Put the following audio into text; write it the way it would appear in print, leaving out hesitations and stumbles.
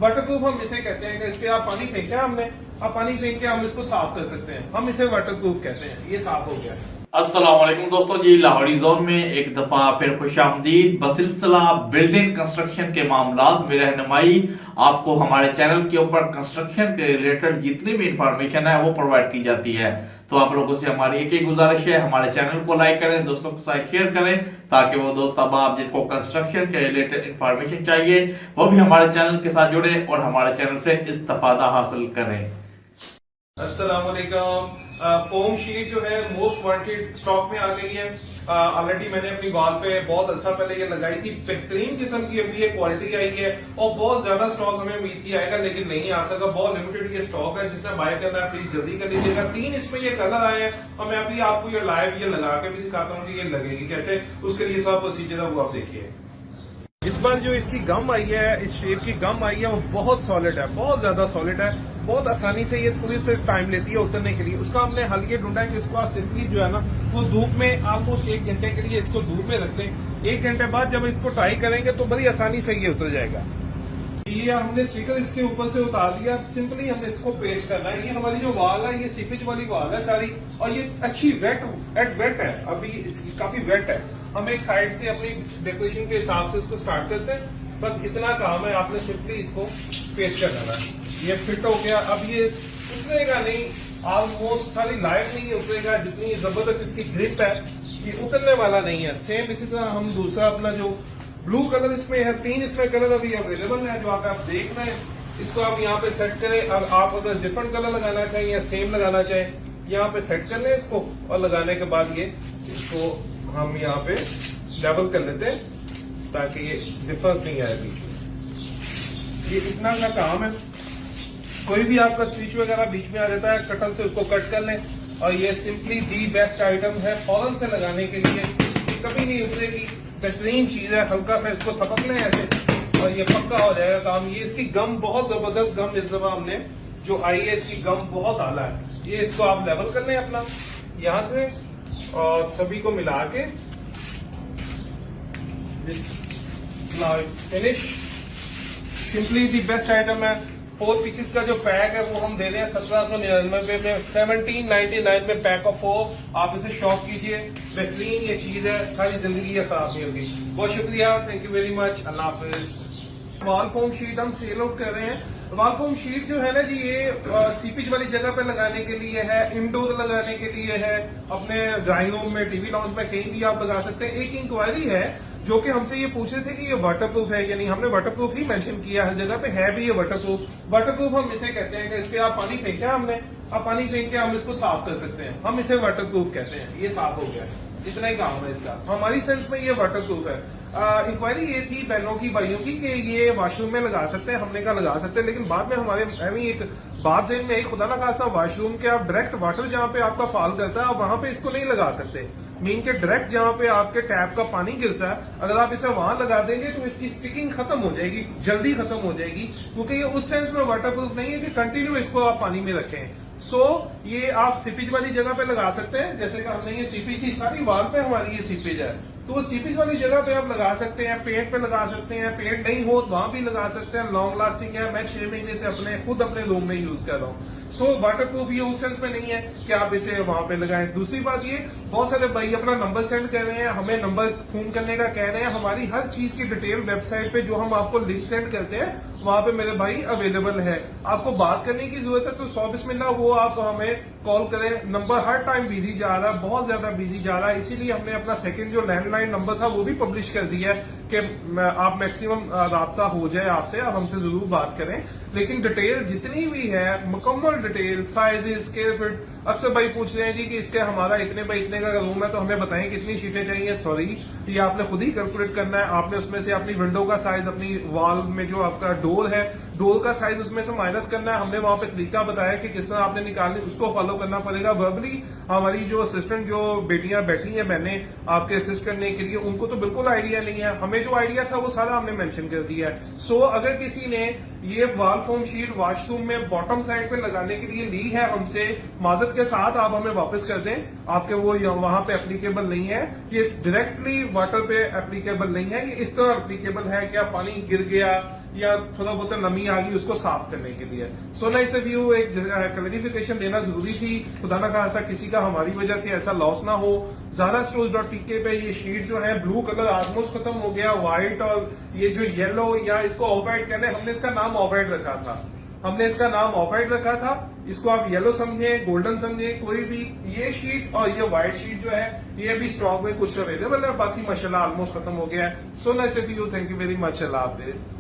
Waterproof हम इसे कहते हैं कि इस पे आप पानी फेंके हमने, आप पानी फेंक के हम इसको साफ कर सकते हैं, हम इसे वाटरप्रूफ कहते हैं। ये साफ हो गया। अस्सलाम वालेकुम दोस्तों जी, लाहौरी जोन में एक दफा फिर खुशामदीद। बसिलसिला बिल्डिंग कंस्ट्रक्शन के मामलात में रहनुमाई आपको हमारे चैनल के ऊपर कंस्ट्रक्शन के रिलेटेड जितनी भी इंफॉर्मेशन है वो प्रोवाइड की जाती है। तो आप लोगों से हमारी एक ही गुजारिश है, हमारे चैनल को लाइक करें, दोस्तों के साथ शेयर करें, ताकि वो दोस्त अब जिनको कंस्ट्रक्शन के रिलेटेड इंफॉर्मेशन चाहिए वो भी हमारे चैनल के साथ जुड़े और हमारे चैनल से इस्तेफादा हासिल करें। अस्सलाम वालेकुम। फोम शीट जो है मोस्ट वांटेड स्टॉक में आ गई है। ऑलरेडी मैंने अपनी वॉल पे बहुत अच्छा पहले ये लगाई थी, बेहतरीन किस्म की अभी ये क्वालिटी आई है और बहुत ज्यादा स्टॉक हमें उम्मीद थी आएगा, लेकिन नहीं आ सका। बहुत लिमिटेड ये स्टॉक है, जिसने बाय करना है प्लीज जल्दी कर लीजिएगा। 3 इसमें ये कलर आए हैं और मैं अभी आपको ये लाइव ये लगा के भी दिखाता हूँ कि ये लगेगी कैसे। उसके लिए थोड़ा प्रोसीजर है वो आप देखिए। इस बार जो इसकी गम आई है, इस शेप की गम आई है, वो बहुत सॉलिड है, बहुत ज्यादा सॉलिड है। बहुत आसानी से ये थोड़ी सी टाइम लेती है उतरने के लिए। उसका हमने हल्के ढूंढा है कि इसको आप सिंपली जो है ना वो धूप में ऑलमोस्ट 1 घंटे के लिए इसको धूप में रख दें। 1 घंटे बाद जब इसको ट्राई करेंगे तो बड़ी आसानी से ये उतर जाएगा। ये हमने स्टिकर इसके ऊपर से उतार दिया, सिंपली हमने इसको पेस्ट करना है। ये हमारी जो वॉल है ये सीपेज वाली वॉल है सारी, और ये अच्छी वेट है, अभी इसकी काफी वेट है। हम एक साइड से अपनी डेकोरेशन के हिसाब से इसको स्टार्ट करते हैं, बस इतना काम है। आपने सिंपली इसको पेस्ट कर देना है। ये फिट हो गया। अब ये उतरेगा नहीं, ऑलमोस्ट खाली लाइट नहीं उतरेगा, जितनी जबरदस्त इसकी ग्रिप है ये उतरने वाला नहीं है। सेम इसी तरह हम दूसरा अपना जो ब्लू कलर इसमें है, 3 इसमें कलर अभी अवेलेबल है जो आप देख रहे हैं। इसको आप यहाँ पे सेट करें। अब आप अगर डिफरेंट कलर लगाना चाहें या सेम लगाना चाहें, यहाँ पे सेट कर लें इसको, और लगाने के बाद ये इसको हम यहाँ पे लेवल कर लेते हैं ताकि ये डिफरेंस नहीं आए बीच में। ये इतना का काम है। कोई भी आपका स्विच वगैरह बीच में आ जाता है, कटर से उसको कट कर लें। और ये सिंपली दी बेस्ट आइटम है फौरन से लगाने के लिए, कभी नहीं उतरेगी, बेहतरीन चीज है। हल्का सा इसको थपक लें ऐसे और ये पक्का हो जाएगा काम। ये इसकी गम बहुत जबरदस्त गम इस दफा हमने जो आई है, इसकी गम बहुत आला है। ये इसको आप लेवल कर लें अपना यहाँ से और सभी को मिला के finish. Simply the best item है। 4 पीसेस का जो पैक है वो हम दे रहे हैं 1799 में, 1799 में पैक ऑफ 4। आप इसे शॉप कीजिए, बेहतरीन ये चीज है, सारी जिंदगी ये खराब नहीं होगी। बहुत शुक्रिया, thank you very much, Allah Hafiz. Wall foam sheet हम सेल आउट कर रहे हैं। वॉल फोम शीट जो है ना जी, ये सीपेज वाली जगह पे लगाने के लिए है, इंडोर लगाने के लिए है, अपने ड्राइंग रूम में, टीवी लॉन्च में, कहीं भी आप लगा सकते हैं। एक इंक्वायरी है जो कि हमसे ये पूछ रहे थे कि ये वाटरप्रूफ है या नहीं। हमने वाटरप्रूफ ही मेंशन किया हर जगह पे, है भी ये वाटरप्रूफ। वाटरप्रूफ हम इसे कहते हैं कि इस पे आप पानी फेंके हमने, आप पानी फेंक के हम इसको साफ कर सकते हैं, हम इसे वाटरप्रूफ कहते हैं। ये साफ हो गया, इतना ही काम है इसका। हमारी सेंस में ये वाटरप्रूफ है। इंक्वायरी ये थी बहनों की, भाइयों की, कि ये वॉशरूम में लगा सकते हैं। हमने कहा लगा सकते हैं, लेकिन बाद में हमारे एक बात ज़हन में खुदा ना खासा, वॉशरूम के आप डायरेक्ट वाटर जहाँ पे आपका फॉल करता है आप वहां पे इसको नहीं लगा सकते। मीन के डायरेक्ट जहाँ पे आपके टैप का पानी गिरता है, अगर आप इसे वहां लगा देंगे तो इसकी स्टिकिंग खत्म हो जाएगी, जल्दी खत्म हो जाएगी, क्योंकि ये उस सेंस में वाटरप्रूफ नहीं है कि कंटिन्यू इसको आप पानी में रखें। ये आप सीपेज वाली जगह पे लगा सकते हैं। जैसे कि हमने ये सीपेज थी, सारी वॉल पे हमारी ये सीपेज है, तो वो सीपेज वाली जगह पे आप लगा सकते हैं, पेंट पे लगा सकते हैं, पेंट नहीं हो तो वहां भी लगा सकते हैं। लॉन्ग लास्टिंग है। मैं 6 महीने से खुद अपने रूम में यूज कर रहा हूँ। वाटरप्रूफ ये उस सेंस में नहीं है कि आप इसे वहां पे लगाएं। दूसरी बात ये, बहुत सारे भाई अपना नंबर सेंड कर रहे हैं, हमें नंबर फोन करने का कह रहे हैं। हमारी हर चीज की डिटेल वेबसाइट पे जो हम आपको लिंक सेंड करते हैं वहां पे मेरे भाई अवेलेबल है। आपको बात करने की जरूरत है तो 100 बिस्मिल्लाह वो आप हमें कॉल करें। नंबर हर टाइम बिजी जा रहा है, बहुत ज्यादा बिजी जा रहा है, इसीलिए हमने अपना सेकंड जो लैंडलाइन नंबर था वो भी पब्लिश कर दिया है कि आप मैक्सिमम राब्ता हो जाए आपसे, आप हमसे जरूर बात करें। लेकिन डिटेल जितनी भी है, मुकम्मल डिटेल, साइजेस, स्क्वायर फीट। अक्सर भाई पूछ रहे हैं जी कि इसके हमारा इतने बाई इतने का रूम है तो हमें बताएं कितनी शीटें चाहिए। सॉरी, ये आपने खुद ही कैलकुलेट करना है। आपने उसमें से अपनी विंडो का साइज, अपनी वॉल में जो आपका डोर है, डोर का साइज उसमें से माइनस करना है। हमने वहां पे तरीका बताया कि किस तरह आपने निकालनी, उसको फॉलो करना पड़ेगा। वर्बली हमारी जो असिस्टेंट, जो बेटियां बैठी हैं, बहनें आपके असिस्ट करने के लिए, उनको तो बिल्कुल आइडिया नहीं है। हमें जो आइडिया था वो सारा हमने मेंशन कर दिया है। अगर किसी ने ये वॉल फोम शीट वॉशरूम में बॉटम साइड पे लगाने के लिए ली है हमसे, माजरत के साथ आप हमें वापस कर दें। आपके वो वहां पे एप्लीकेबल नहीं है, ये डायरेक्टली वाटर पे एप्लीकेबल नहीं है। ये इस तरह एप्लीकेबल है कि पानी गिर गया या थोड़ा बहुत नमी आ गई उसको साफ करने के लिए। सो नाइस ऑफ यू, एक क्लैरिफिकेशन देना जरूरी थी। खुदा ना खासा किसी का हमारी वजह से ऐसा लॉस ना हो। ZaraStores.tk पे ये शीट जो है ब्लू कलर ऑलमोस्ट खत्म हो गया, व्हाइट और ये जो येलो या इसको ऑफ वाइट कहते हैं, हमने इसका नाम ऑफ वाइट रखा था। इसको आप येलो समझे, गोल्डन समझे, कोई भी। ये शीट और ये व्हाइट शीट जो है ये भी स्टॉक में कुछ अवेलेबल है, बाकी माशाल्लाह ऑलमोस्ट खत्म हो गया है। So nice of you, thank you very much, Allah Hafiz.